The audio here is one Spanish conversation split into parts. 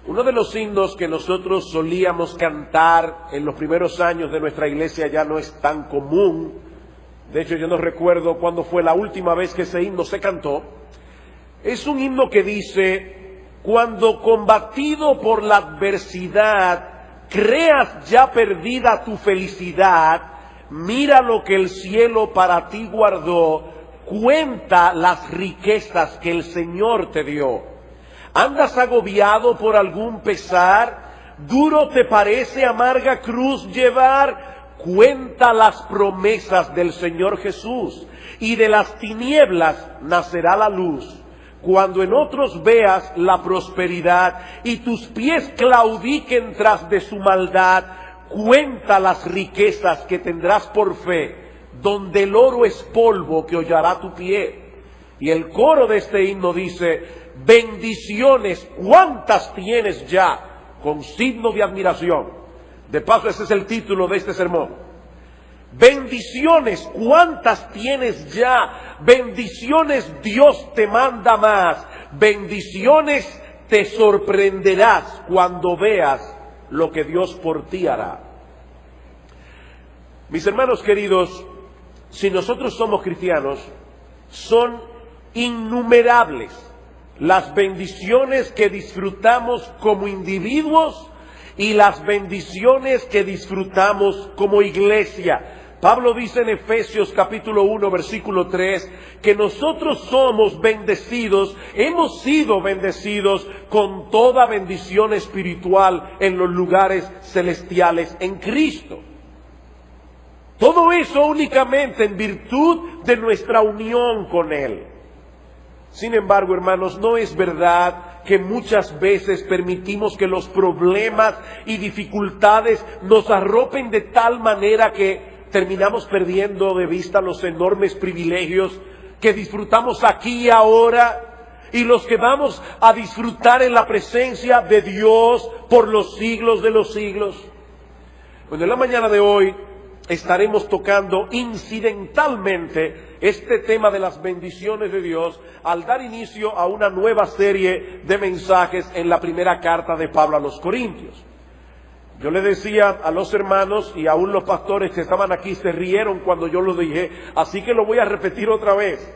Uno de los himnos que nosotros solíamos cantar en los primeros años de nuestra iglesia ya no es tan común. De hecho, yo no recuerdo cuándo fue la última vez que ese himno se cantó. Es un himno que dice: cuando combatido por la adversidad creas ya perdida tu felicidad, mira lo que el cielo para ti guardó, cuenta las riquezas que el Señor te dio. ¿Andas agobiado por algún pesar? ¿Duro te parece amarga cruz llevar? Cuenta las promesas del Señor Jesús, y de las tinieblas nacerá la luz. Cuando en otros veas la prosperidad y tus pies claudiquen tras de su maldad, cuenta las riquezas que tendrás por fe, donde el oro es polvo que hollará tu pie. Y el coro de este himno dice: bendiciones, ¿cuántas tienes ya? Con signo de admiración. De paso, ese es el título de este sermón. Bendiciones, ¿cuántas tienes ya? Bendiciones, Dios te manda más. Bendiciones, te sorprenderás cuando veas lo que Dios por ti hará. Mis hermanos queridos, si nosotros somos cristianos, son innumerables las bendiciones que disfrutamos como individuos y las bendiciones que disfrutamos como iglesia. Pablo dice en Efesios capítulo 1 versículo 3 que nosotros somos bendecidos, hemos sido bendecidos con toda bendición espiritual en los lugares celestiales en Cristo. Todo eso únicamente en virtud de nuestra unión con Él. Sin embargo, hermanos, no es verdad que muchas veces permitimos que los problemas y dificultades nos arropen de tal manera que terminamos perdiendo de vista los enormes privilegios que disfrutamos aquí y ahora, y los que vamos a disfrutar en la presencia de Dios por los siglos de los siglos. Bueno, en la mañana de hoy estaremos tocando incidentalmente este tema de las bendiciones de Dios al dar inicio a una nueva serie de mensajes en la primera carta de Pablo a los Corintios. Yo le decía a los hermanos, y aún los pastores que estaban aquí se rieron cuando yo lo dije, así que lo voy a repetir otra vez.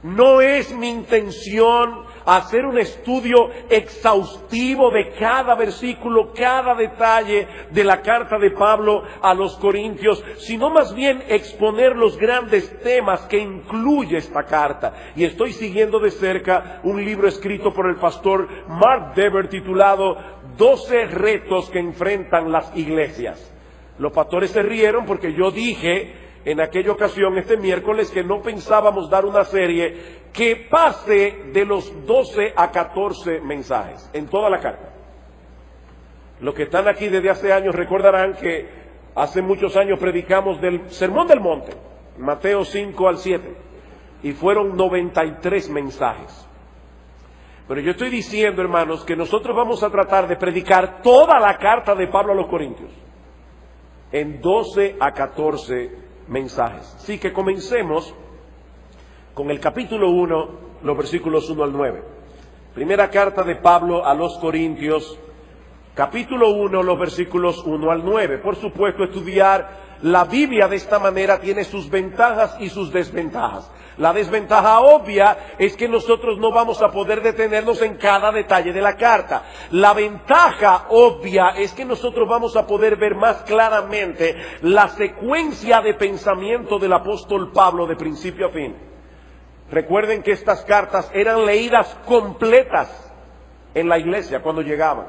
No es mi intención hacer un estudio exhaustivo de cada versículo, cada detalle de la carta de Pablo a los Corintios, sino más bien exponer los grandes temas que incluye esta carta. Y estoy siguiendo de cerca un libro escrito por el pastor Mark Dever titulado 12 retos que enfrentan las iglesias. Los pastores se rieron porque yo dije en aquella ocasión, este miércoles, que no pensábamos dar una serie que pase de los 12 a 14 mensajes en toda la carta. Los que están aquí desde hace años recordarán que hace muchos años predicamos del Sermón del Monte, Mateo 5 al 7, y fueron 93 mensajes. Pero yo estoy diciendo, hermanos, que nosotros vamos a tratar de predicar toda la carta de Pablo a los Corintios en 12 a 14 mensajes. Así que comencemos con el capítulo 1, los versículos 1 al 9. Primera carta de Pablo a los Corintios, capítulo 1, los versículos 1 al 9. Por supuesto, estudiar la Biblia de esta manera tiene sus ventajas y sus desventajas. La desventaja obvia es que nosotros no vamos a poder detenernos en cada detalle de la carta. La ventaja obvia es que nosotros vamos a poder ver más claramente la secuencia de pensamiento del apóstol Pablo de principio a fin. Recuerden que estas cartas eran leídas completas en la iglesia cuando llegaban.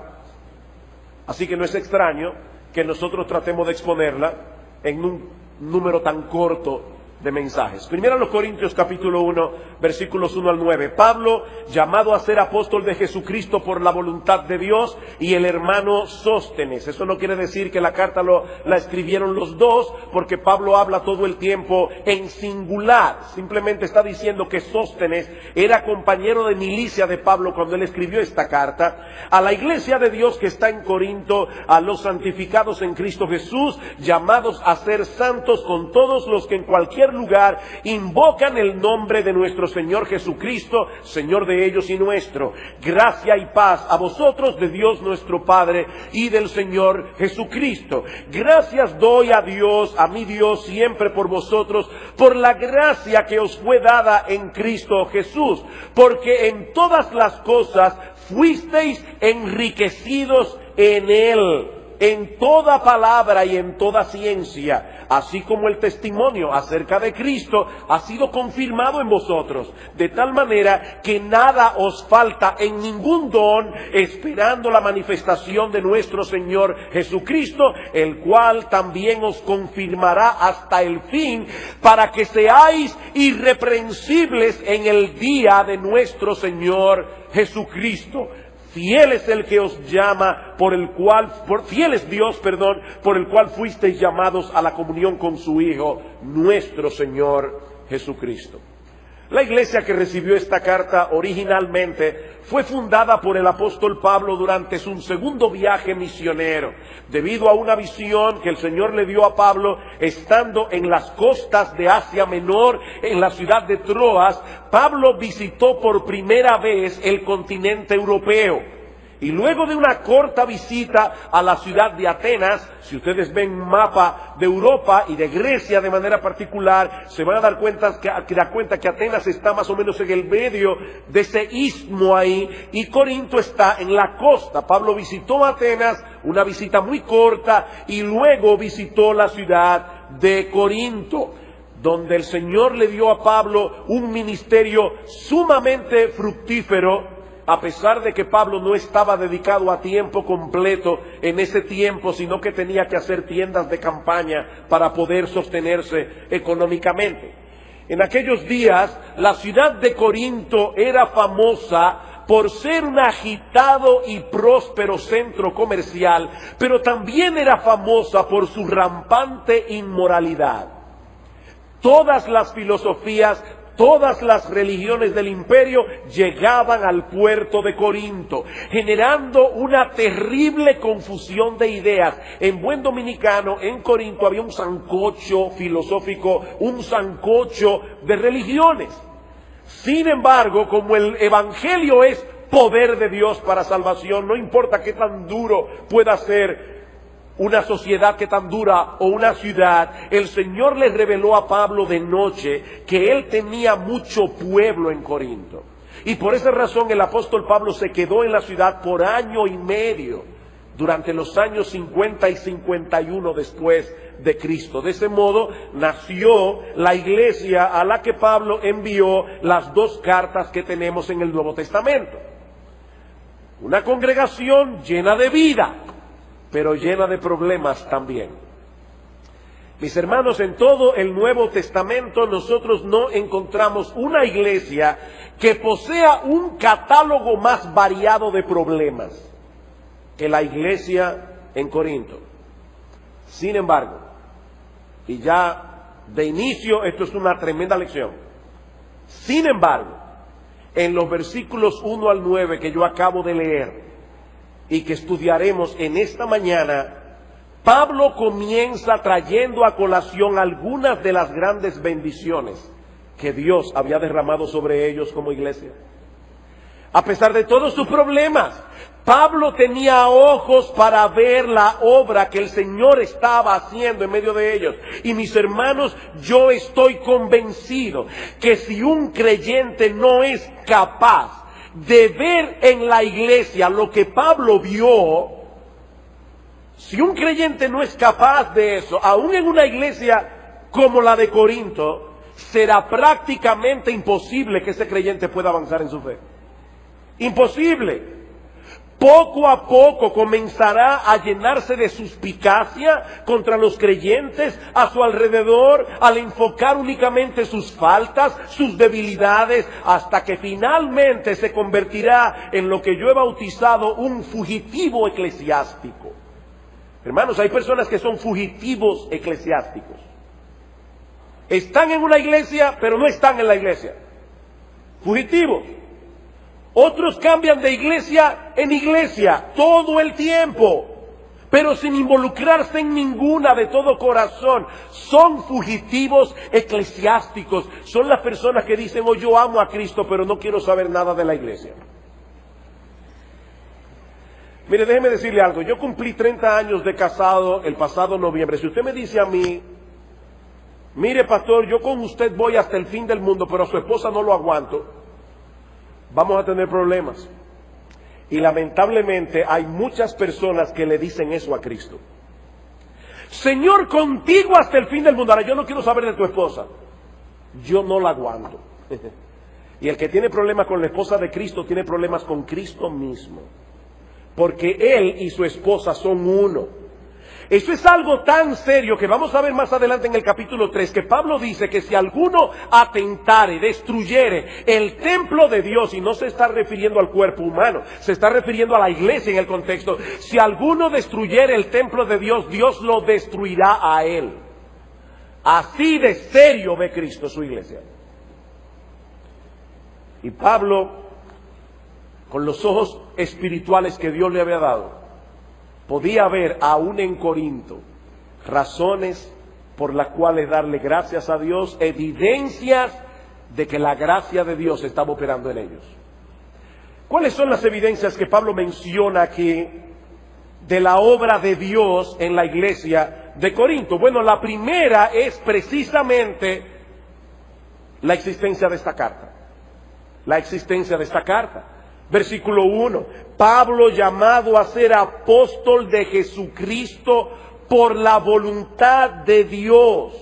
Así que no es extraño que nosotros tratemos de exponerla en un número tan corto de mensajes. Primero los Corintios capítulo 1, versículos 1 al 9. Pablo, llamado a ser apóstol de Jesucristo por la voluntad de Dios, y el hermano Sóstenes. Eso no quiere decir que la carta la escribieron los dos, porque Pablo habla todo el tiempo en singular. Simplemente está diciendo que Sóstenes era compañero de milicia de Pablo cuando él escribió esta carta. A la iglesia de Dios que está en Corinto, a los santificados en Cristo Jesús, llamados a ser santos con todos los que en cualquier lugar invocan el nombre de nuestro Señor Jesucristo, Señor de ellos y nuestro. Gracia y paz a vosotros de Dios nuestro Padre y del Señor Jesucristo. Gracias doy a Dios, a mi Dios, siempre por vosotros, por la gracia que os fue dada en Cristo Jesús, porque en todas las cosas fuisteis enriquecidos en Él, en toda palabra y en toda ciencia, así como el testimonio acerca de Cristo ha sido confirmado en vosotros, de tal manera que nada os falta en ningún don, esperando la manifestación de nuestro Señor Jesucristo, el cual también os confirmará hasta el fin, para que seáis irreprensibles en el día de nuestro Señor Jesucristo. Fiel es el que os llama, fiel es Dios, por el cual fuisteis llamados a la comunión con su Hijo, nuestro Señor Jesucristo. La iglesia que recibió esta carta originalmente fue fundada por el apóstol Pablo durante su segundo viaje misionero, debido a una visión que el Señor le dio a Pablo estando en las costas de Asia Menor, en la ciudad de Troas. Pablo visitó por primera vez el continente europeo. Y luego de una corta visita a la ciudad de Atenas, si ustedes ven un mapa de Europa y de Grecia de manera particular, se van a dar cuenta que Atenas está más o menos en el medio de ese istmo ahí, y Corinto está en la costa. Pablo visitó Atenas, una visita muy corta, y luego visitó la ciudad de Corinto, donde el Señor le dio a Pablo un ministerio sumamente fructífero, a pesar de que Pablo no estaba dedicado a tiempo completo en ese tiempo, sino que tenía que hacer tiendas de campaña para poder sostenerse económicamente. En aquellos días, la ciudad de Corinto era famosa por ser un agitado y próspero centro comercial, pero también era famosa por su rampante inmoralidad. Todas las filosofías, todas las religiones del imperio llegaban al puerto de Corinto, generando una terrible confusión de ideas. En buen dominicano, en Corinto había un sancocho filosófico, un sancocho de religiones. Sin embargo, como el evangelio es poder de Dios para salvación, no importa qué tan duro pueda ser una sociedad, que tan dura, o una ciudad, el Señor le reveló a Pablo de noche que él tenía mucho pueblo en Corinto. Y por esa razón el apóstol Pablo se quedó en la ciudad por año y medio, durante los años 50 y 51 después de Cristo. De ese modo nació la iglesia a la que Pablo envió las dos cartas que tenemos en el Nuevo Testamento. Una congregación llena de vida, pero llena de problemas también. Mis hermanos, en todo el Nuevo Testamento nosotros no encontramos una iglesia que posea un catálogo más variado de problemas que la iglesia en Corinto. Sin embargo, y ya de inicio esto es una tremenda lección, sin embargo, en los versículos 1 al 9 que yo acabo de leer, y que estudiaremos en esta mañana, Pablo comienza trayendo a colación algunas de las grandes bendiciones que Dios había derramado sobre ellos como iglesia. A pesar de todos sus problemas, Pablo tenía ojos para ver la obra que el Señor estaba haciendo en medio de ellos. Y mis hermanos, yo estoy convencido que si un creyente no es capaz de ver en la iglesia lo que Pablo vio, si un creyente no es capaz de eso, aún en una iglesia como la de Corinto, será prácticamente imposible que ese creyente pueda avanzar en su fe. Imposible. Poco a poco comenzará a llenarse de suspicacia contra los creyentes a su alrededor, al enfocar únicamente sus faltas, sus debilidades, hasta que finalmente se convertirá en lo que yo he bautizado un fugitivo eclesiástico. Hermanos, hay personas que son fugitivos eclesiásticos. Están en una iglesia, pero no están en la iglesia. Fugitivos. Otros cambian de iglesia en iglesia todo el tiempo, pero sin involucrarse en ninguna de todo corazón. Son fugitivos eclesiásticos, son las personas que dicen, oh, yo amo a Cristo, pero no quiero saber nada de la iglesia. Mire, déjeme decirle algo, yo cumplí 30 años de casado el pasado noviembre. Si usted me dice a mí, mire pastor, yo con usted voy hasta el fin del mundo, pero a su esposa no lo aguanto, vamos a tener problemas. Y lamentablemente hay muchas personas que le dicen eso a Cristo. Señor, contigo hasta el fin del mundo. Ahora, yo no quiero saber de tu esposa, yo no la aguanto. Y el que tiene problemas con la esposa de Cristo tiene problemas con Cristo mismo, porque él y su esposa son uno. Eso es algo tan serio que vamos a ver más adelante en el capítulo 3, que Pablo dice que si alguno atentare, destruyere el templo de Dios, y no se está refiriendo al cuerpo humano, se está refiriendo a la iglesia en el contexto, si alguno destruyere el templo de Dios, Dios lo destruirá a él. Así de serio ve Cristo su iglesia. Y Pablo, con los ojos espirituales que Dios le había dado, podía ver aún en Corinto razones por las cuales darle gracias a Dios, evidencias de que la gracia de Dios estaba operando en ellos. ¿Cuáles son las evidencias que Pablo menciona aquí de la obra de Dios en la iglesia de Corinto? Bueno, la primera es precisamente la existencia de esta carta. La existencia de esta carta. Versículo 1, Pablo, llamado a ser apóstol de Jesucristo por la voluntad de Dios.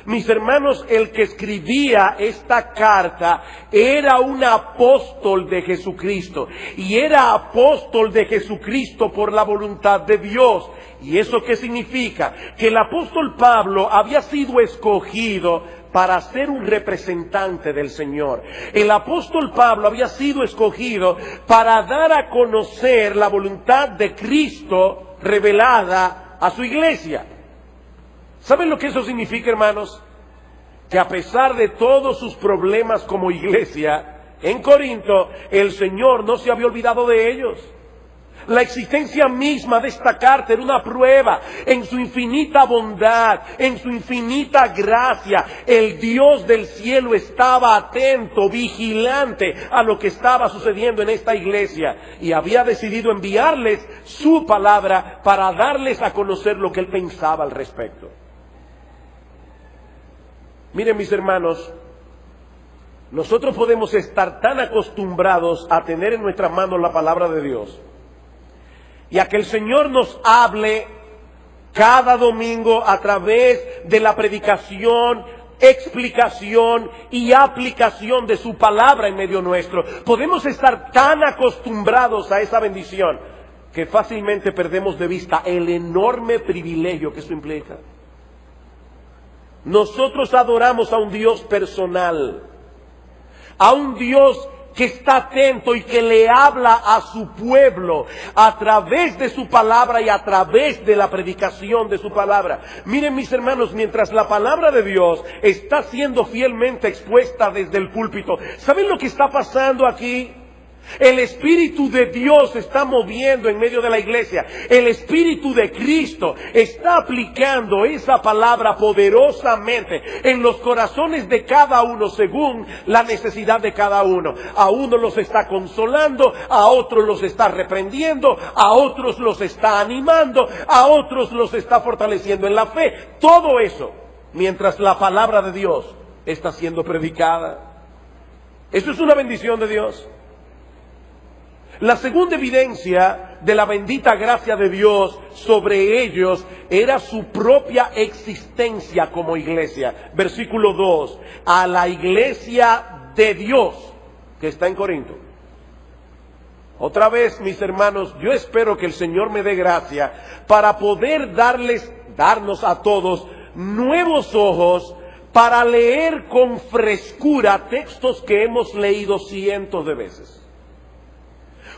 Mis hermanos, el que escribía esta carta era un apóstol de Jesucristo, y era apóstol de Jesucristo por la voluntad de Dios. ¿Y eso qué significa? Que el apóstol Pablo había sido escogido para ser un representante del Señor. El apóstol Pablo había sido escogido para dar a conocer la voluntad de Cristo revelada a su iglesia. ¿Saben lo que eso significa, hermanos? Que a pesar de todos sus problemas como iglesia en Corinto, el Señor no se había olvidado de ellos. La existencia misma de esta carta era una prueba. En su infinita bondad, en su infinita gracia, el Dios del cielo estaba atento, vigilante a lo que estaba sucediendo en esta iglesia, y había decidido enviarles su palabra para darles a conocer lo que él pensaba al respecto. Miren, mis hermanos, nosotros podemos estar tan acostumbrados a tener en nuestras manos la palabra de Dios, y a que el Señor nos hable cada domingo a través de la predicación, explicación y aplicación de su palabra en medio nuestro. Podemos estar tan acostumbrados a esa bendición que fácilmente perdemos de vista el enorme privilegio que eso implica. Nosotros adoramos a un Dios personal, a un Dios que está atento y que le habla a su pueblo a través de su palabra y a través de la predicación de su palabra. Miren, mis hermanos, mientras la palabra de Dios está siendo fielmente expuesta desde el púlpito, ¿saben lo que está pasando aquí? El Espíritu de Dios se está moviendo en medio de la iglesia. El Espíritu de Cristo está aplicando esa palabra poderosamente en los corazones de cada uno según la necesidad de cada uno. A uno los está consolando, a otros los está reprendiendo, a otros los está animando, a otros los está fortaleciendo en la fe. Todo eso mientras la palabra de Dios está siendo predicada. Eso es una bendición de Dios. La segunda evidencia de la bendita gracia de Dios sobre ellos era su propia existencia como iglesia. Versículo 2, a la iglesia de Dios que está en Corinto. Otra vez, mis hermanos, yo espero que el Señor me dé gracia para poder darnos a todos nuevos ojos para leer con frescura textos que hemos leído cientos de veces.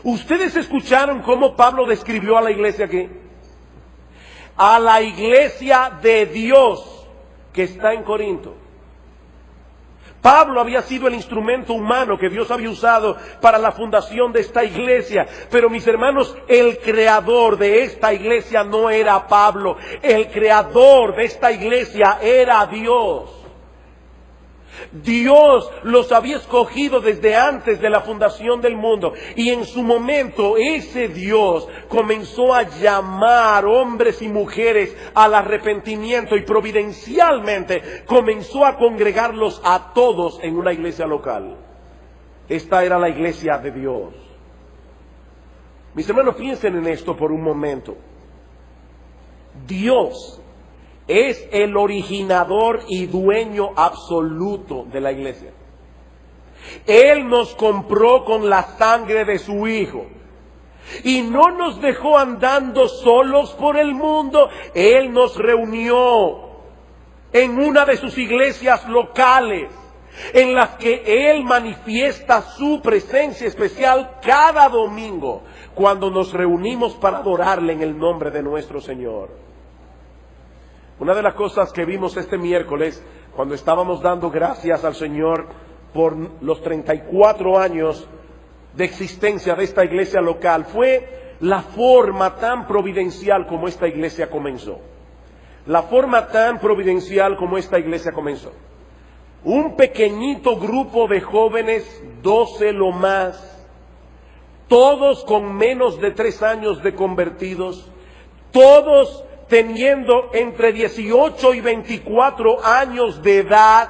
¿Ustedes escucharon cómo Pablo describió a la iglesia aquí? A la iglesia de Dios que está en Corinto. Pablo había sido el instrumento humano que Dios había usado para la fundación de esta iglesia. Pero mis hermanos, el creador de esta iglesia no era Pablo. El creador de esta iglesia era Dios. Dios los había escogido desde antes de la fundación del mundo, y en su momento ese Dios comenzó a llamar hombres y mujeres al arrepentimiento y providencialmente comenzó a congregarlos a todos en una iglesia local. Esta era la iglesia de Dios. Mis hermanos, piensen en esto por un momento. Dios es el originador y dueño absoluto de la iglesia. Él nos compró con la sangre de su Hijo. Y no nos dejó andando solos por el mundo. Él nos reunió en una de sus iglesias locales, en las que Él manifiesta su presencia especial cada domingo, cuando nos reunimos para adorarle en el nombre de nuestro Señor. Una de las cosas que vimos este miércoles, cuando estábamos dando gracias al Señor por los 34 años de existencia de esta iglesia local, fue la forma tan providencial como esta iglesia comenzó. La forma tan providencial como esta iglesia comenzó. Un pequeñito grupo de jóvenes, 12 lo más, todos con menos de 3 años de convertidos, todos teniendo entre 18 y 24 años de edad.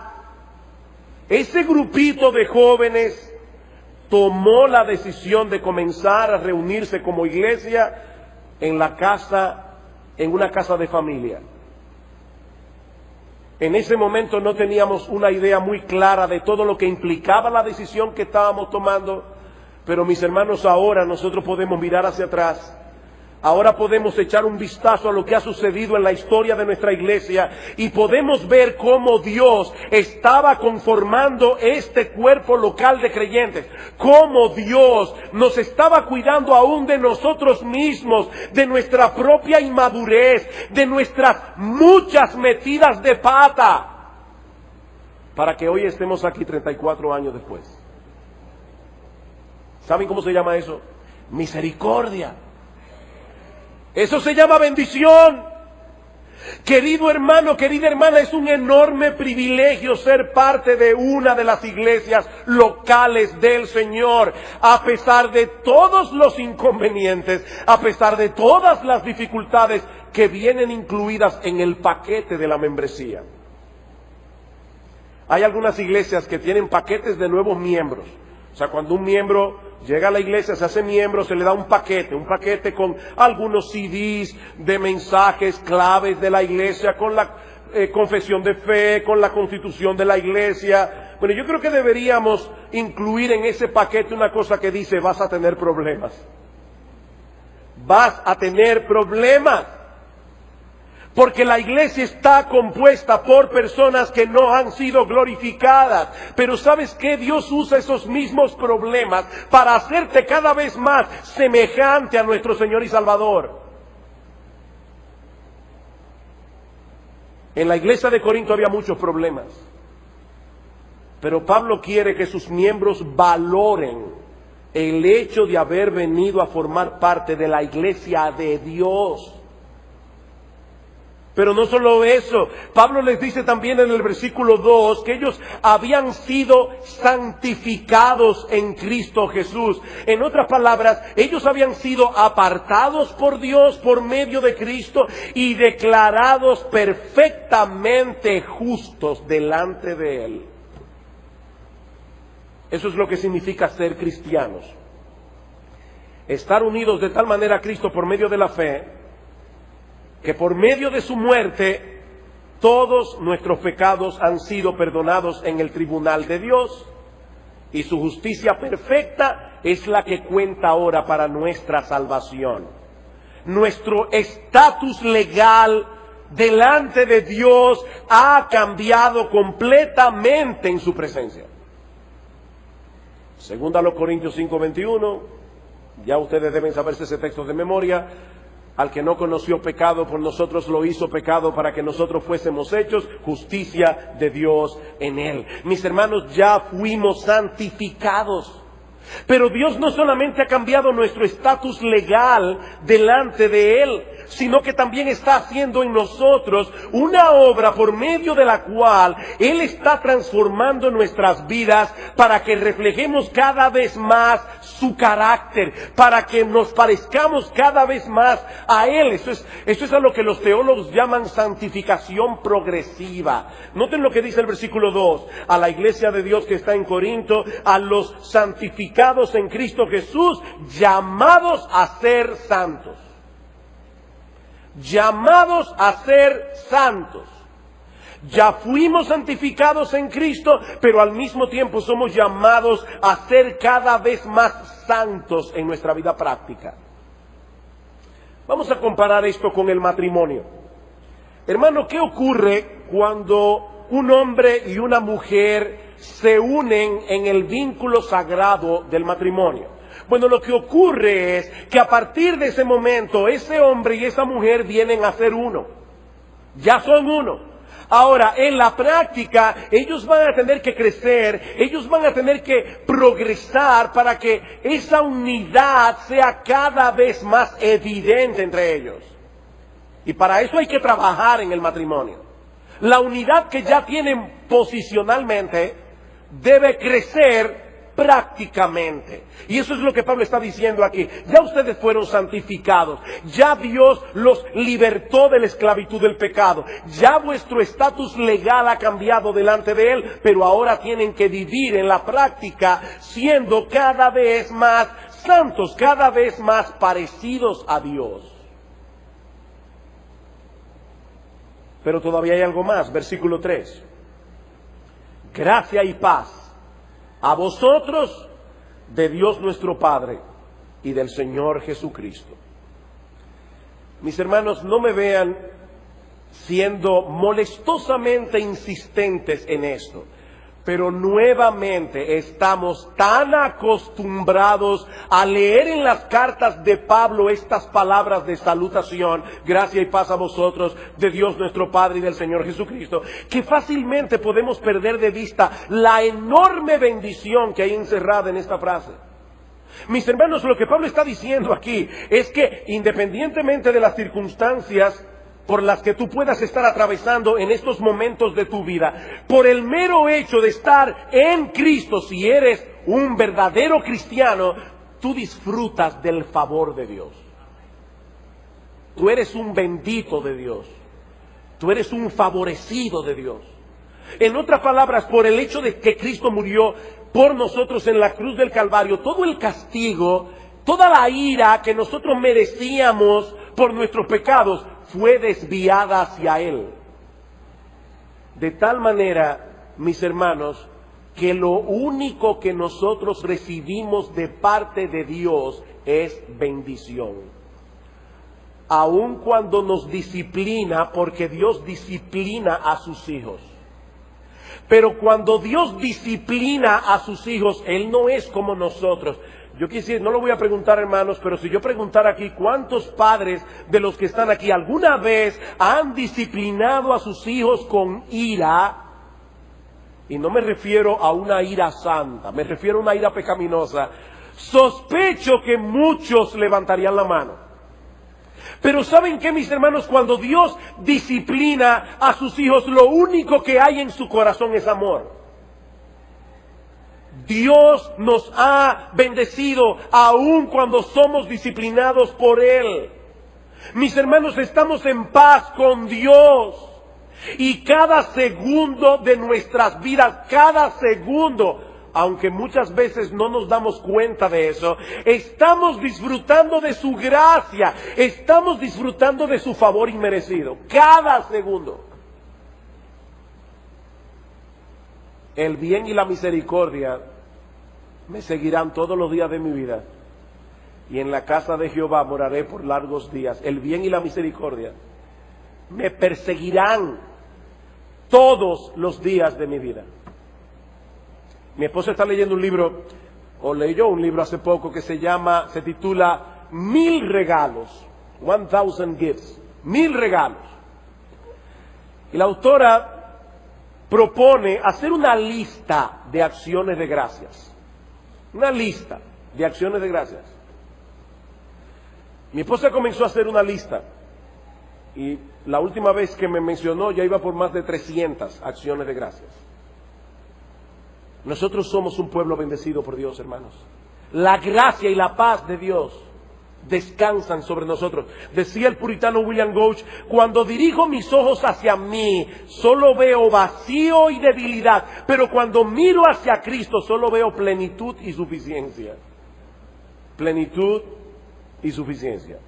Ese grupito de jóvenes tomó la decisión de comenzar a reunirse como iglesia en una casa de familia. En ese momento no teníamos una idea muy clara de todo lo que implicaba la decisión que estábamos tomando, pero mis hermanos, ahora nosotros podemos mirar hacia atrás. Ahora podemos echar un vistazo a lo que ha sucedido en la historia de nuestra iglesia y podemos ver cómo Dios estaba conformando este cuerpo local de creyentes, cómo Dios nos estaba cuidando aún de nosotros mismos, de nuestra propia inmadurez, de nuestras muchas metidas de pata, para que hoy estemos aquí 34 años después. ¿Saben cómo se llama eso? Misericordia. Eso se llama bendición. Querido hermano, querida hermana, es un enorme privilegio ser parte de una de las iglesias locales del Señor, a pesar de todos los inconvenientes, a pesar de todas las dificultades que vienen incluidas en el paquete de la membresía. Hay algunas iglesias que tienen paquetes de nuevos miembros. O sea, cuando un miembro llega a la iglesia, se hace miembro, se le da un paquete con algunos CDs de mensajes claves de la iglesia, con la confesión de fe, con la constitución de la iglesia. Bueno, yo creo que deberíamos incluir en ese paquete una cosa que dice: vas a tener problemas. Vas a tener problemas. Porque la iglesia está compuesta por personas que no han sido glorificadas. Pero ¿sabes qué? Dios usa esos mismos problemas para hacerte cada vez más semejante a nuestro Señor y Salvador. En la iglesia de Corinto había muchos problemas. Pero Pablo quiere que sus miembros valoren el hecho de haber venido a formar parte de la iglesia de Dios. Pero no solo eso, Pablo les dice también en el versículo 2 que ellos habían sido santificados en Cristo Jesús. En otras palabras, ellos habían sido apartados por Dios por medio de Cristo y declarados perfectamente justos delante de Él. Eso es lo que significa ser cristianos. Estar unidos de tal manera a Cristo por medio de la fe, que por medio de su muerte todos nuestros pecados han sido perdonados en el tribunal de Dios, y su justicia perfecta es la que cuenta ahora para nuestra salvación. Nuestro estatus legal delante de Dios ha cambiado completamente en su presencia. Segunda a los Corintios 5:21, ya ustedes deben saberse ese texto de memoria. Al que no conoció pecado, por nosotros lo hizo pecado para que nosotros fuésemos hechos justicia de Dios en él. Mis hermanos, ya fuimos santificados. Pero Dios no solamente ha cambiado nuestro estatus legal delante de Él, sino que también está haciendo en nosotros una obra por medio de la cual Él está transformando nuestras vidas para que reflejemos cada vez más su carácter, para que nos parezcamos cada vez más a Él. Esto es a lo que los teólogos llaman santificación progresiva. Noten lo que dice el versículo 2, a la iglesia de Dios que está en Corinto, a los santificados en Cristo Jesús, llamados a ser santos. Llamados a ser santos. Ya fuimos santificados en Cristo, pero al mismo tiempo somos llamados a ser cada vez más santos en nuestra vida práctica. Vamos a comparar esto con el matrimonio. Hermano, ¿qué ocurre cuando un hombre y una mujer se unen en el vínculo sagrado del matrimonio? Bueno, lo que ocurre es que a partir de ese momento, ese hombre y esa mujer vienen a ser uno. Ya son uno. Ahora, en la práctica, ellos van a tener que crecer, ellos van a tener que progresar para que esa unidad sea cada vez más evidente entre ellos. Y para eso hay que trabajar en el matrimonio. La unidad que ya tienen posicionalmente debe crecer prácticamente. Y eso es lo que Pablo está diciendo aquí. Ya ustedes fueron santificados. Ya Dios los libertó de la esclavitud del pecado. Ya vuestro estatus legal ha cambiado delante de Él, pero ahora tienen que vivir en la práctica siendo cada vez más santos, cada vez más parecidos a Dios. Pero todavía hay algo más. Versículo 3. Gracia y paz a vosotros, de Dios nuestro Padre y del Señor Jesucristo. Mis hermanos, no me vean siendo molestosamente insistentes en esto, pero nuevamente estamos tan acostumbrados a leer en las cartas de Pablo estas palabras de salutación, gracia y paz a vosotros, de Dios nuestro Padre y del Señor Jesucristo, que fácilmente podemos perder de vista la enorme bendición que hay encerrada en esta frase. Mis hermanos, lo que Pablo está diciendo aquí es que independientemente de las circunstancias por las que tú puedas estar atravesando en estos momentos de tu vida, por el mero hecho de estar en Cristo, si eres un verdadero cristiano, tú disfrutas del favor de Dios. Tú eres un bendito de Dios. Tú eres un favorecido de Dios. En otras palabras, por el hecho de que Cristo murió por nosotros en la cruz del Calvario, todo el castigo, toda la ira que nosotros merecíamos por nuestros pecados, fue desviada hacia Él. De tal manera, mis hermanos, que lo único que nosotros recibimos de parte de Dios es bendición. Aun cuando nos disciplina, porque Dios disciplina a sus hijos. Pero cuando Dios disciplina a sus hijos, Él no es como nosotros. Yo quisiera, no lo voy a preguntar, hermanos, pero si yo preguntara aquí, ¿cuántos padres de los que están aquí alguna vez han disciplinado a sus hijos con ira? Y no me refiero a una ira santa, me refiero a una ira pecaminosa. Sospecho que muchos levantarían la mano. Pero ¿saben qué, mis hermanos? Cuando Dios disciplina a sus hijos, lo único que hay en su corazón es amor. Dios nos ha bendecido aun cuando somos disciplinados por Él. Mis hermanos, estamos en paz con Dios. Y cada segundo de nuestras vidas, cada segundo, aunque muchas veces no nos damos cuenta de eso, estamos disfrutando de su gracia, estamos disfrutando de su favor inmerecido. Cada segundo. El bien y la misericordia me seguirán todos los días de mi vida, y en la casa de Jehová moraré por largos días. El bien y la misericordia me perseguirán todos los días de mi vida. Mi esposa está leyendo un libro, o leyó un libro hace poco, que se titula 1000 regalos. 1000 gifts, 1000 regalos. Y la autora propone hacer una lista de acciones de gracias. Una lista de acciones de gracias. Mi esposa comenzó a hacer una lista. Y la última vez que me mencionó ya iba por más de 300 acciones de gracias. Nosotros somos un pueblo bendecido por Dios, hermanos. La gracia y la paz de Dios descansan sobre nosotros. Decía el puritano William Gouge: cuando dirijo mis ojos hacia mí, solo veo vacío y debilidad, pero cuando miro hacia Cristo, solo veo plenitud y suficiencia. Plenitud y suficiencia.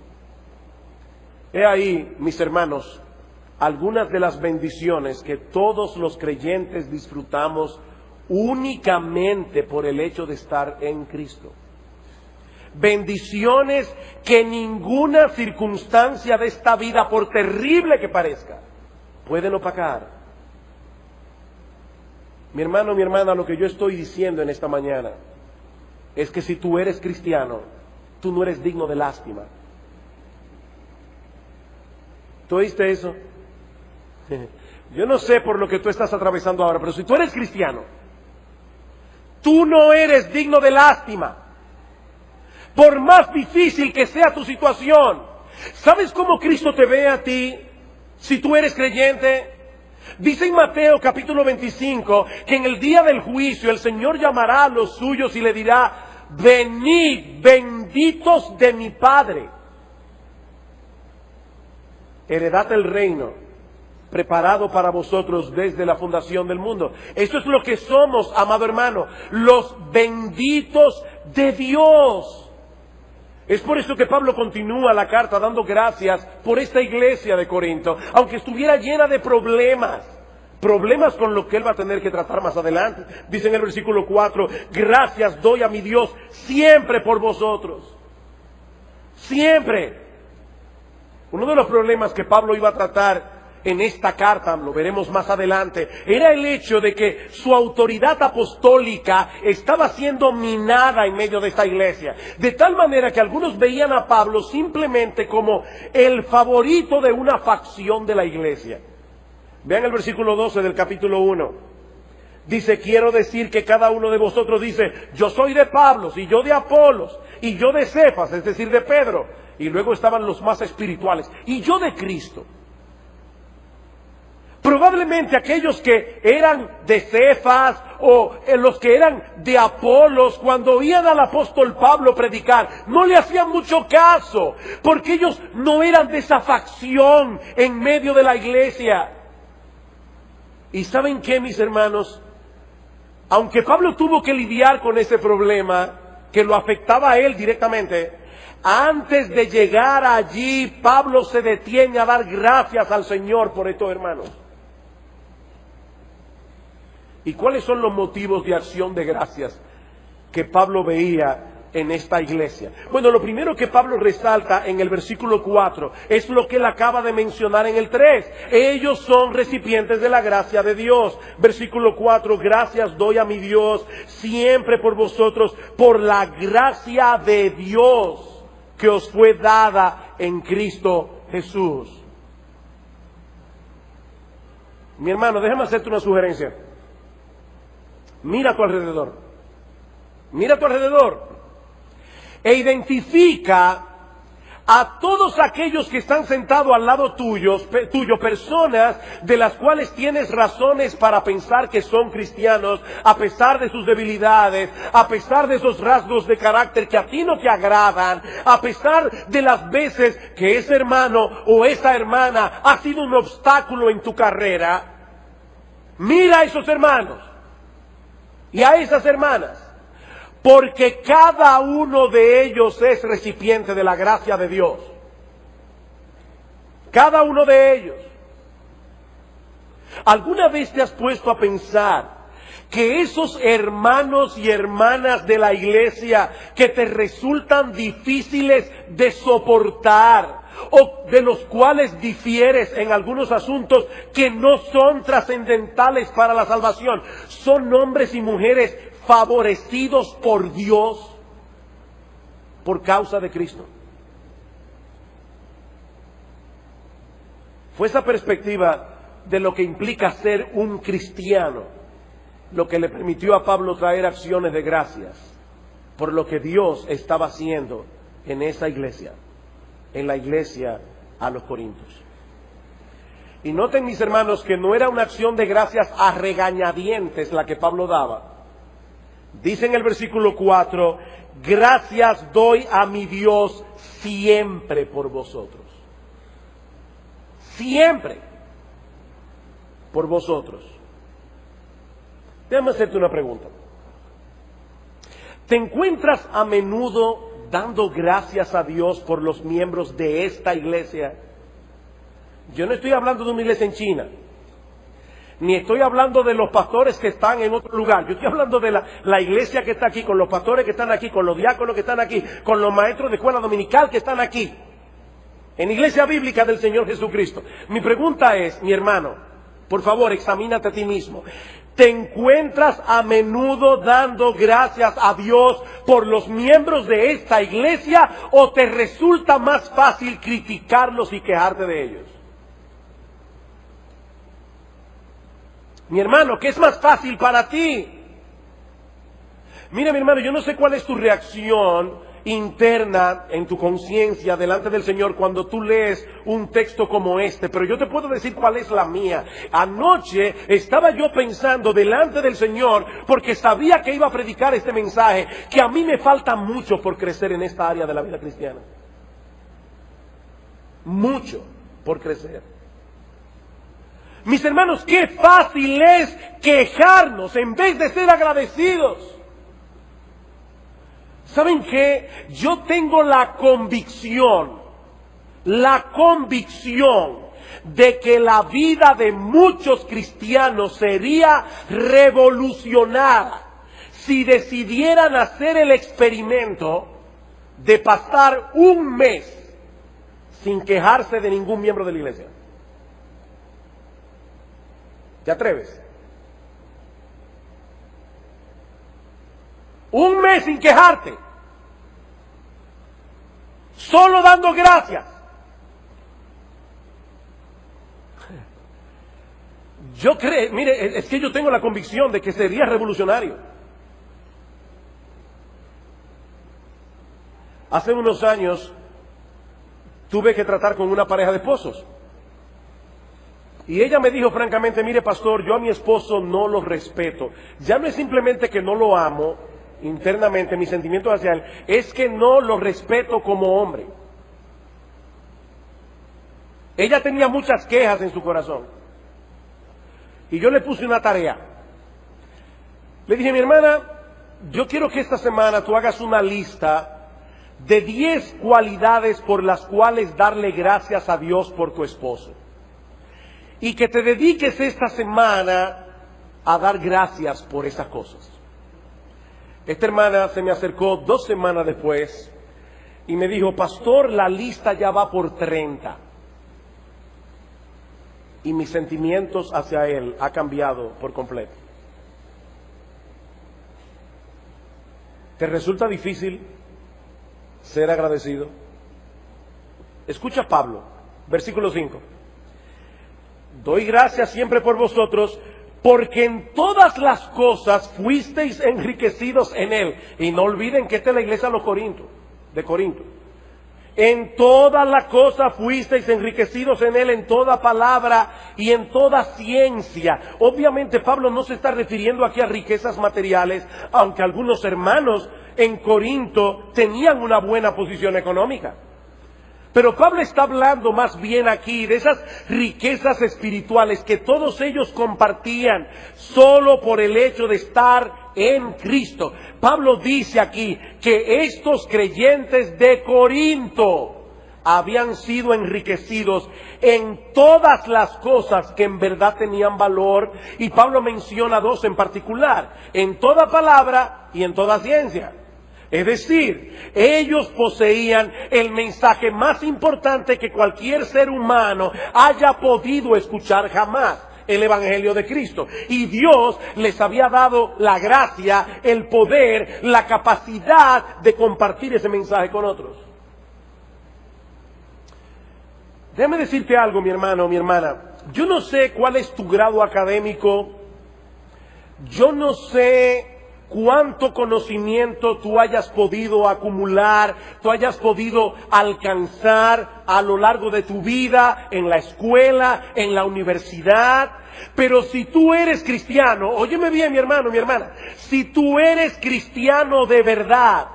He ahí, mis hermanos, algunas de las bendiciones que todos los creyentes disfrutamos únicamente por el hecho de estar en Cristo. Bendiciones que ninguna circunstancia de esta vida, por terrible que parezca, pueden opacar. Mi hermano, mi hermana, lo que yo estoy diciendo en esta mañana es que si tú eres cristiano, tú no eres digno de lástima. ¿Tú oíste eso? Yo no sé por lo que tú estás atravesando ahora, pero si tú eres cristiano, tú no eres digno de lástima. Por más difícil que sea tu situación. ¿Sabes cómo Cristo te ve a ti si tú eres creyente? Dice en Mateo capítulo 25 que en el día del juicio el Señor llamará a los suyos y le dirá: venid, benditos de mi Padre, heredad el reino preparado para vosotros desde la fundación del mundo. Eso es lo que somos, amado hermano, los benditos de Dios. Es por eso que Pablo continúa la carta dando gracias por esta iglesia de Corinto, aunque estuviera llena de problemas con lo que él va a tener que tratar más adelante. Dice en el versículo 4: gracias doy a mi Dios siempre por vosotros. Siempre. Uno de los problemas que Pablo iba a tratar en esta carta, lo veremos más adelante, era el hecho de que su autoridad apostólica estaba siendo minada en medio de esta iglesia, de tal manera que algunos veían a Pablo simplemente como el favorito de una facción de la iglesia. Vean el versículo 12 del capítulo 1. Dice: quiero decir que cada uno de vosotros dice: yo soy de Pablo, y yo de Apolos, y yo de Cefas, es decir, de Pedro. Y luego estaban los más espirituales: y yo de Cristo. Probablemente aquellos que eran de Cefas o los que eran de Apolos, cuando oían al apóstol Pablo predicar, no le hacían mucho caso, porque ellos no eran de esa facción en medio de la iglesia. ¿Y saben qué, mis hermanos? Aunque Pablo tuvo que lidiar con ese problema que lo afectaba a él directamente, antes de llegar allí, Pablo se detiene a dar gracias al Señor por estos hermanos. ¿Y cuáles son los motivos de acción de gracias que Pablo veía en esta iglesia? Bueno, lo primero que Pablo resalta en el versículo 4 es lo que él acaba de mencionar en el 3. Ellos son recipientes de la gracia de Dios. Versículo 4: gracias doy a mi Dios siempre por vosotros, por la gracia de Dios que os fue dada en Cristo Jesús. Mi hermano, déjame hacerte una sugerencia. Mira a tu alrededor. Mira a tu alrededor. E identifica a todos aquellos que están sentados al lado tuyo, personas de las cuales tienes razones para pensar que son cristianos, a pesar de sus debilidades, a pesar de esos rasgos de carácter que a ti no te agradan, a pesar de las veces que ese hermano o esa hermana ha sido un obstáculo en tu carrera. Mira a esos hermanos y a esas hermanas, porque cada uno de ellos es recipiente de la gracia de Dios. Cada uno de ellos. ¿Alguna vez te has puesto a pensar que esos hermanos y hermanas de la iglesia que te resultan difíciles de soportar, o de los cuales difieres en algunos asuntos que no son trascendentales para la salvación, son hombres y mujeres favorecidos por Dios por causa de Cristo? Fue esa perspectiva de lo que implica ser un cristiano lo que le permitió a Pablo traer acciones de gracias por lo que Dios estaba haciendo en esa iglesia, en la iglesia a los Corintios. Y noten, mis hermanos, que no era una acción de gracias a regañadientes la que Pablo daba. Dice en el versículo 4, gracias doy a mi Dios siempre por vosotros. Siempre por vosotros. Déjame hacerte una pregunta. ¿Te encuentras a menudo dando gracias a Dios por los miembros de esta iglesia? Yo no estoy hablando de una iglesia en China, ni estoy hablando de los pastores que están en otro lugar. Yo estoy hablando de la iglesia que está aquí, con los pastores que están aquí, con los diáconos que están aquí, con los maestros de escuela dominical que están aquí, en la iglesia bíblica del Señor Jesucristo. Mi pregunta es, mi hermano, por favor, examínate a ti mismo. ¿Te encuentras a menudo dando gracias a Dios por los miembros de esta iglesia o te resulta más fácil criticarlos y quejarte de ellos? Mi hermano, ¿qué es más fácil para ti? Mira, mi hermano, yo no sé cuál es tu reacción interna en tu conciencia delante del Señor cuando tú lees un texto como este, pero yo te puedo decir cuál es la mía. Anoche estaba yo pensando delante del Señor porque sabía que iba a predicar este mensaje, que a mí me falta mucho por crecer en esta área de la vida cristiana. Mucho por crecer. Mis hermanos, qué fácil es quejarnos en vez de ser agradecidos. ¿Saben qué? Yo tengo la convicción de que la vida de muchos cristianos sería revolucionada si decidieran hacer el experimento de pasar un mes sin quejarse de ningún miembro de la iglesia. ¿Te atreves? Un mes sin quejarte. Solo dando gracias. Yo creo, mire, es que yo tengo la convicción de que sería revolucionario. Hace unos años tuve que tratar con una pareja de esposos. Y ella me dijo francamente, mire pastor, yo a mi esposo no lo respeto. Ya no es simplemente que no lo amo internamente, mis sentimientos hacia él, es que no lo respeto como hombre. Ella tenía muchas quejas en su corazón. Y yo le puse una tarea. Le dije, mi hermana, yo quiero que esta semana tú hagas una lista de 10 cualidades por las cuales darle gracias a Dios por tu esposo. Y que te dediques esta semana a dar gracias por esas cosas. Esta hermana se me acercó 2 semanas después y me dijo, pastor, la lista ya va por 30. Y mis sentimientos hacia él ha cambiado por completo. ¿Te resulta difícil ser agradecido? Escucha Pablo, versículo 5. Doy gracias siempre por vosotros, porque en todas las cosas fuisteis enriquecidos en él. Y no olviden que esta es la iglesia de Corinto. En todas las cosas fuisteis enriquecidos en él, en toda palabra y en toda ciencia. Obviamente Pablo no se está refiriendo aquí a riquezas materiales, aunque algunos hermanos en Corinto tenían una buena posición económica. Pero Pablo está hablando más bien aquí de esas riquezas espirituales que todos ellos compartían solo por el hecho de estar en Cristo. Pablo dice aquí que estos creyentes de Corinto habían sido enriquecidos en todas las cosas que en verdad tenían valor, y Pablo menciona 2 en particular: en toda palabra y en toda ciencia. Es decir, ellos poseían el mensaje más importante que cualquier ser humano haya podido escuchar jamás, el Evangelio de Cristo. Y Dios les había dado la gracia, el poder, la capacidad de compartir ese mensaje con otros. Déjame decirte algo, mi hermano, mi hermana. Yo no sé cuál es tu grado académico. Yo no sé cuánto conocimiento tú hayas podido acumular, tú hayas podido alcanzar a lo largo de tu vida, en la escuela, en la universidad. Pero si tú eres cristiano, óyeme bien, mi hermano, mi hermana, si tú eres cristiano de verdad,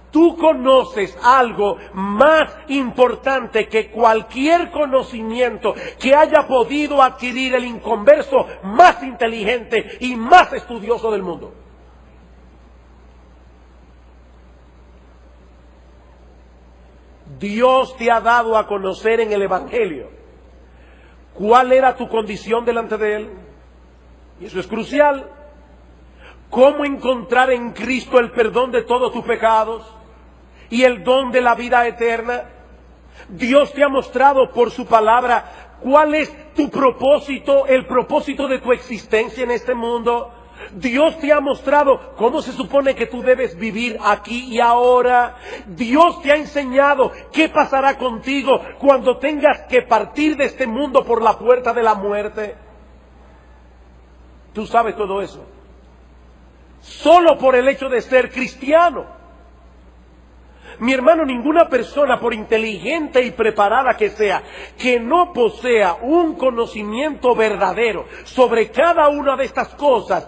tú conoces algo más importante que cualquier conocimiento que haya podido adquirir el inconverso más inteligente y más estudioso del mundo. Dios te ha dado a conocer en el Evangelio cuál era tu condición delante de Él. Y eso es crucial. Cómo encontrar en Cristo el perdón de todos tus pecados y el don de la vida eterna. Dios te ha mostrado por su palabra cuál es tu propósito, el propósito de tu existencia en este mundo. Dios te ha mostrado cómo se supone que tú debes vivir aquí y ahora. Dios te ha enseñado qué pasará contigo cuando tengas que partir de este mundo por la puerta de la muerte. Tú sabes todo eso. Solo por el hecho de ser cristiano. Mi hermano, ninguna persona, por inteligente y preparada que sea, que no posea un conocimiento verdadero sobre cada una de estas cosas,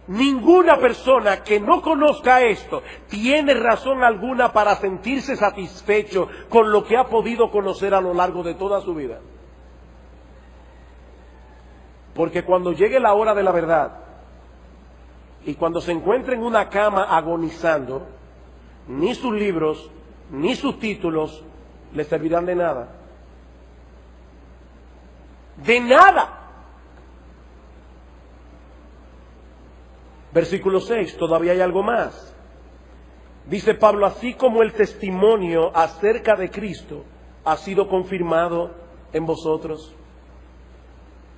ninguna persona que no conozca esto tiene razón alguna para sentirse satisfecho con lo que ha podido conocer a lo largo de toda su vida. Porque cuando llegue la hora de la verdad y cuando se encuentre en una cama agonizando, ni sus libros ni sus títulos le servirán de nada. De nada. Versículo 6, todavía hay algo más. Dice Pablo, así como el testimonio acerca de Cristo ha sido confirmado en vosotros.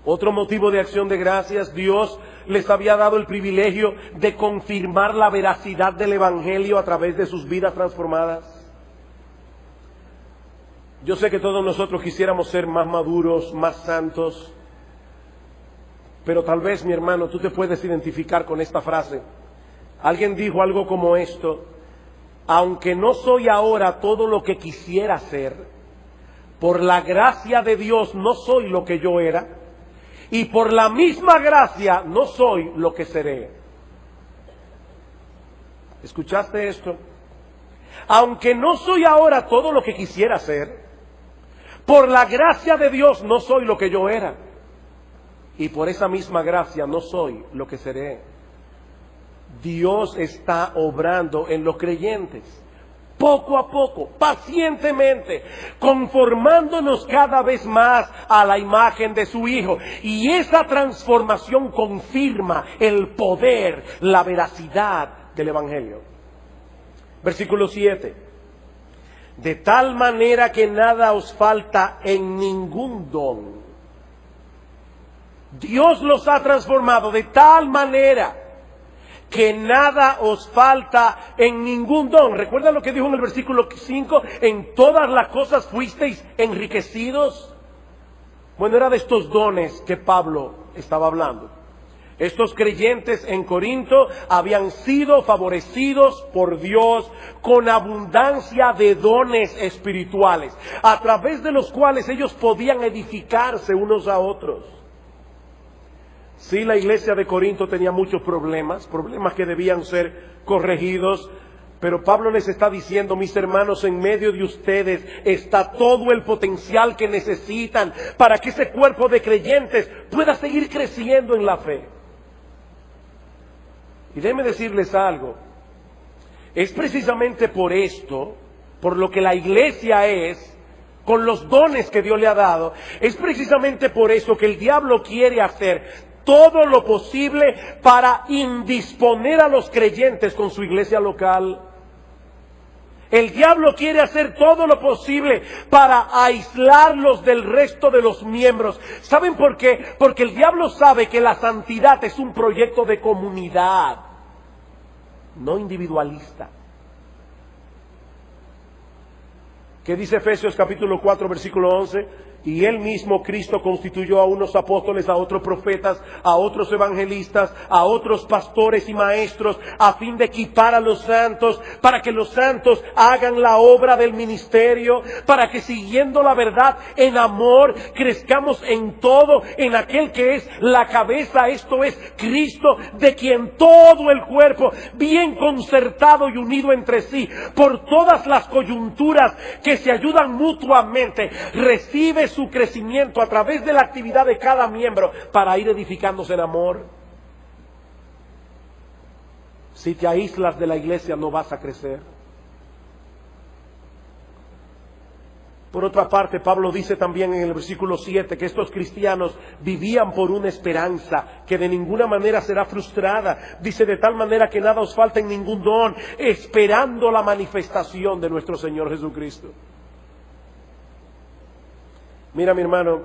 Otro motivo de acción de gracias, Dios les había dado el privilegio de confirmar la veracidad del Evangelio a través de sus vidas transformadas. Yo sé que todos nosotros quisiéramos ser más maduros, más santos, pero tal vez, mi hermano, tú te puedes identificar con esta frase. Alguien dijo algo como esto: aunque no soy ahora todo lo que quisiera ser, por la gracia de Dios no soy lo que yo era, y por la misma gracia no soy lo que seré. ¿Escuchaste esto? Aunque no soy ahora todo lo que quisiera ser, por la gracia de Dios no soy lo que yo era, y por esa misma gracia no soy lo que seré. Dios está obrando en los creyentes, poco a poco, pacientemente, conformándonos cada vez más a la imagen de su Hijo. Y esa transformación confirma el poder, la veracidad del Evangelio. Versículo 7. De tal manera que nada os falta en ningún don. Dios los ha transformado de tal manera que nada os falta en ningún don. ¿Recuerda lo que dijo en el versículo 5? En todas las cosas fuisteis enriquecidos. Bueno, era de estos dones que Pablo estaba hablando. Estos creyentes en Corinto habían sido favorecidos por Dios con abundancia de dones espirituales, a través de los cuales ellos podían edificarse unos a otros. Sí, la iglesia de Corinto tenía muchos problemas que debían ser corregidos, pero Pablo les está diciendo: mis hermanos, en medio de ustedes está todo el potencial que necesitan para que ese cuerpo de creyentes pueda seguir creciendo en la fe. Y déjenme decirles algo, es precisamente por esto, por lo que la iglesia es, con los dones que Dios le ha dado, es precisamente por eso que el diablo quiere hacer todo lo posible para indisponer a los creyentes con su iglesia local. El diablo quiere hacer todo lo posible para aislarlos del resto de los miembros. ¿Saben por qué? Porque el diablo sabe que la santidad es un proyecto de comunidad, no individualista. ¿Qué dice Efesios capítulo 4, versículo 11? Y él mismo, Cristo, constituyó a unos apóstoles, a otros profetas, a otros evangelistas, a otros pastores y maestros, a fin de equipar a los santos, para que los santos hagan la obra del ministerio, para que siguiendo la verdad en amor, crezcamos en todo, en aquel que es la cabeza, esto es Cristo, de quien todo el cuerpo, bien concertado y unido entre sí, por todas las coyunturas que se ayudan mutuamente, recibe su crecimiento a través de la actividad de cada miembro para ir edificándose en amor. Si te aíslas de la iglesia no vas a crecer. Por otra parte, Pablo dice también en el versículo 7 que estos cristianos vivían por una esperanza que de ninguna manera será frustrada. Dice, de tal manera que nada os falta en ningún don, esperando la manifestación de nuestro Señor Jesucristo. Mira, mi hermano,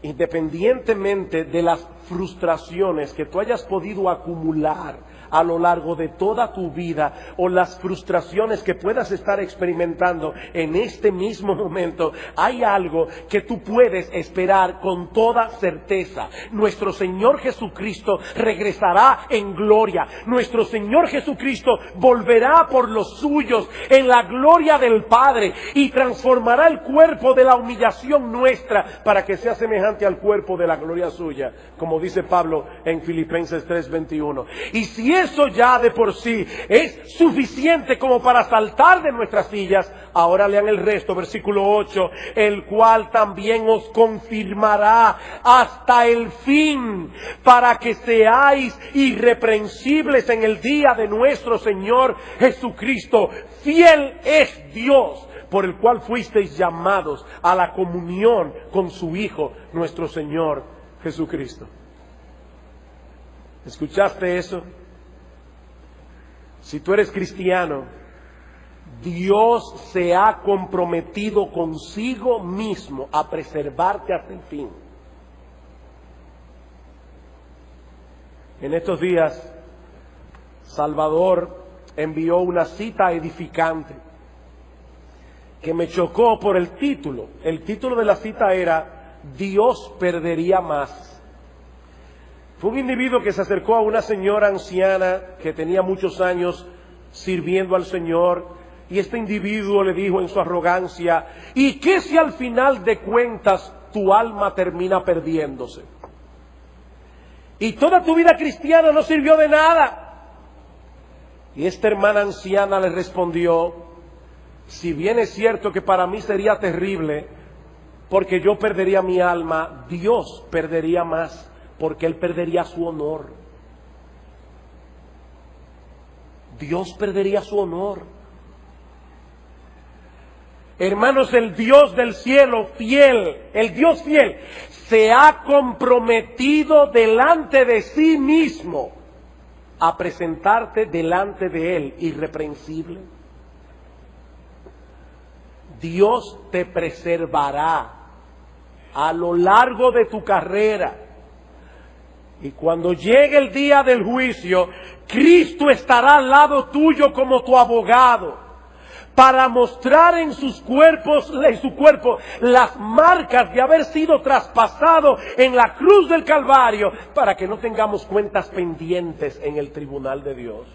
independientemente de las frustraciones que tú hayas podido acumular a lo largo de toda tu vida, o las frustraciones que puedas estar experimentando en este mismo momento, hay algo que tú puedes esperar con toda certeza. Nuestro Señor Jesucristo regresará en gloria. Nuestro Señor Jesucristo volverá por los suyos en la gloria del Padre y transformará el cuerpo de la humillación nuestra para que sea semejante al cuerpo de la gloria suya, como dice Pablo en Filipenses 3:21. Y si eso ya de por sí es suficiente como para saltar de nuestras sillas, ahora lean el resto, versículo 8, el cual también os confirmará hasta el fin, para que seáis irreprensibles en el día de nuestro Señor Jesucristo. Fiel es Dios, por el cual fuisteis llamados a la comunión con su Hijo, nuestro Señor Jesucristo. ¿Escuchaste eso? Si tú eres cristiano, Dios se ha comprometido consigo mismo a preservarte hasta el fin. En estos días, Salvador envió una cita edificante que me chocó por el título. El título de la cita era Dios perdería más. Fue un individuo que se acercó a una señora anciana que tenía muchos años sirviendo al Señor, y este individuo le dijo en su arrogancia, ¿y qué si al final de cuentas tu alma termina perdiéndose? Y toda tu vida cristiana no sirvió de nada. Y esta hermana anciana le respondió, si bien es cierto que para mí sería terrible, porque yo perdería mi alma, Dios perdería más, porque Él perdería su honor. Dios perdería su honor. Hermanos, el Dios del cielo fiel, el Dios fiel, se ha comprometido delante de sí mismo a presentarte delante de Él irreprensible. Dios te preservará a lo largo de tu carrera. Y cuando llegue el día del juicio, Cristo estará al lado tuyo como tu abogado, para mostrar en su cuerpo las marcas de haber sido traspasado en la cruz del Calvario, para que no tengamos cuentas pendientes en el tribunal de Dios.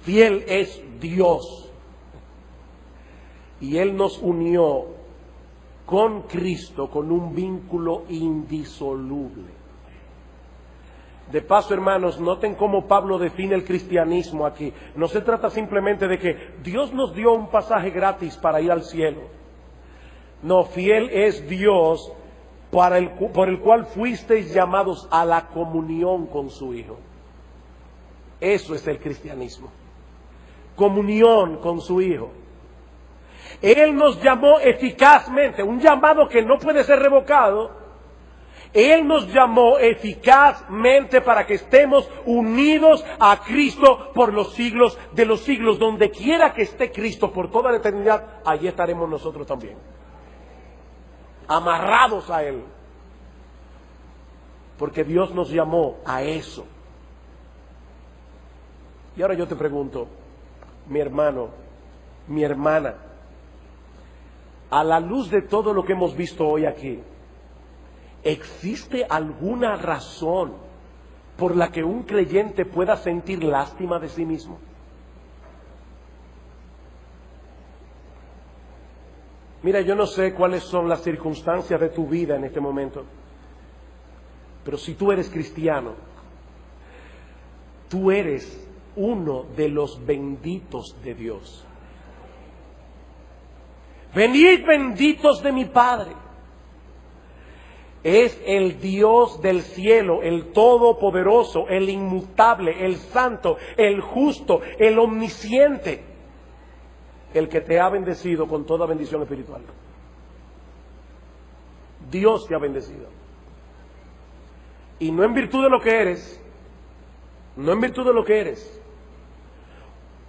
Fiel es Dios, y Él nos unió con Cristo con un vínculo indisoluble. De paso, hermanos, noten cómo Pablo define el cristianismo aquí. No se trata simplemente de que Dios nos dio un pasaje gratis para ir al cielo. No, fiel es Dios por el cual fuisteis llamados a la comunión con su Hijo. Eso es el cristianismo. Comunión con su Hijo. Él nos llamó eficazmente, un llamado que no puede ser revocado. Él nos llamó eficazmente para que estemos unidos a Cristo por los siglos de los siglos. Donde quiera que esté Cristo por toda la eternidad, allí estaremos nosotros también, amarrados a Él, porque Dios nos llamó a eso. Y ahora yo te pregunto, mi hermano, mi hermana, a la luz de todo lo que hemos visto hoy aquí, ¿existe alguna razón por la que un creyente pueda sentir lástima de sí mismo? Mira, yo no sé cuáles son las circunstancias de tu vida en este momento, pero si tú eres cristiano, tú eres uno de los benditos de Dios. Venid benditos de mi Padre. Es el Dios del cielo, el todopoderoso, el inmutable, el santo, el justo, el omnisciente, el que te ha bendecido con toda bendición espiritual. Dios te ha bendecido. Y no en virtud de lo que eres, no en virtud de lo que eres,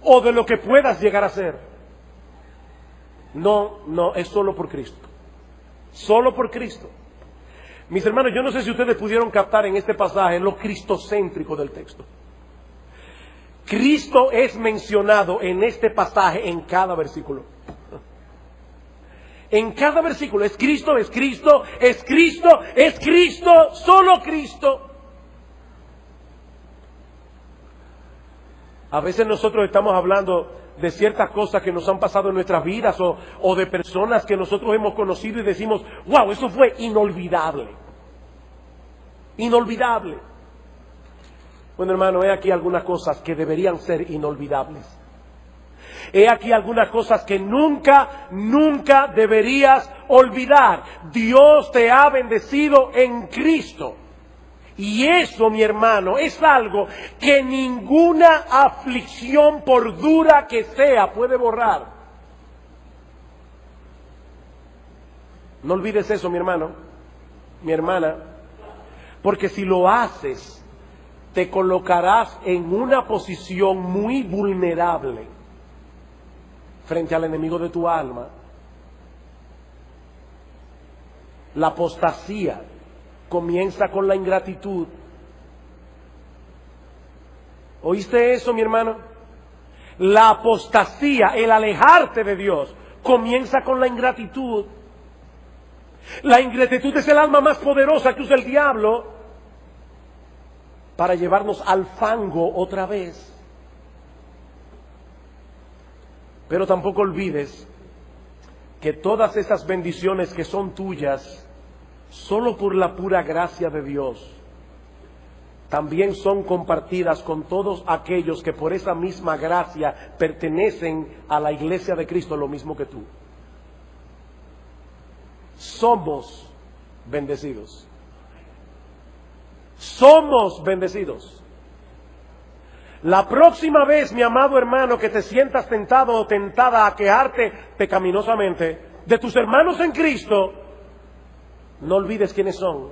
o de lo que puedas llegar a ser. No, es solo por Cristo. Solo por Cristo. Mis hermanos, yo no sé si ustedes pudieron captar en este pasaje lo cristocéntrico del texto. Cristo es mencionado en este pasaje en cada versículo. En cada versículo es Cristo, es Cristo, es Cristo, es Cristo, solo Cristo. A veces nosotros estamos hablando de ciertas cosas que nos han pasado en nuestras vidas o de personas que nosotros hemos conocido y decimos, wow, eso fue inolvidable. Inolvidable. Bueno, hermano, he aquí algunas cosas que deberían ser inolvidables. He aquí algunas cosas que nunca deberías olvidar. Dios te ha bendecido en Cristo. Y eso, mi hermano, es algo que ninguna aflicción, por dura que sea, puede borrar. No olvides eso, mi hermano, mi hermana, porque si lo haces, te colocarás en una posición muy vulnerable frente al enemigo de tu alma. La apostasía comienza con la ingratitud. ¿Oíste eso, mi hermano? La apostasía, el alejarte de Dios, comienza con la ingratitud. La ingratitud es el alma más poderosa que usa el diablo para llevarnos al fango otra vez. Pero tampoco olvides que todas esas bendiciones que son tuyas, solo por la pura gracia de Dios, también son compartidas con todos aquellos que por esa misma gracia pertenecen a la iglesia de Cristo, lo mismo que tú. Somos bendecidos. Somos bendecidos. La próxima vez, mi amado hermano, que te sientas tentado o tentada a quejarte pecaminosamente de tus hermanos en Cristo, no olvides quiénes son,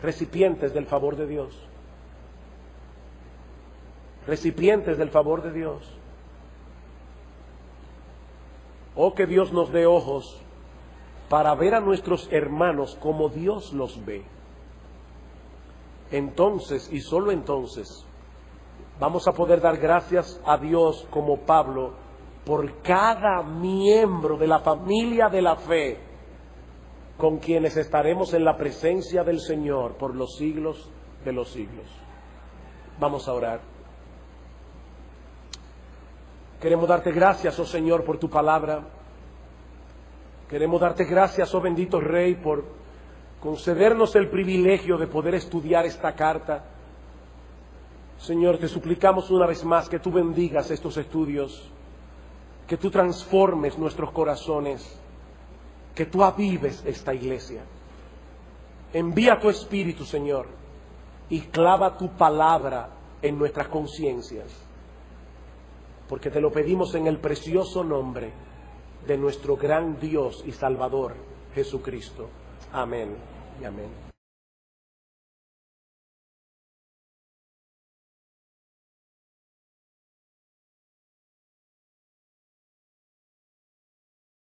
recipientes del favor de Dios. Recipientes del favor de Dios. Oh, que Dios nos dé ojos para ver a nuestros hermanos como Dios los ve. Entonces, y solo entonces, vamos a poder dar gracias a Dios como Pablo por cada miembro de la familia de la fe, con quienes estaremos en la presencia del Señor por los siglos de los siglos. Vamos a orar. Queremos darte gracias, oh Señor, por tu palabra. Queremos darte gracias, oh bendito Rey, por concedernos el privilegio de poder estudiar esta carta. Señor, te suplicamos una vez más que tú bendigas estos estudios, que tú transformes nuestros corazones, que tú avives esta iglesia. Envía tu Espíritu, Señor, y clava tu palabra en nuestras conciencias, porque te lo pedimos en el precioso nombre de nuestro gran Dios y Salvador, Jesucristo. Amén y amén.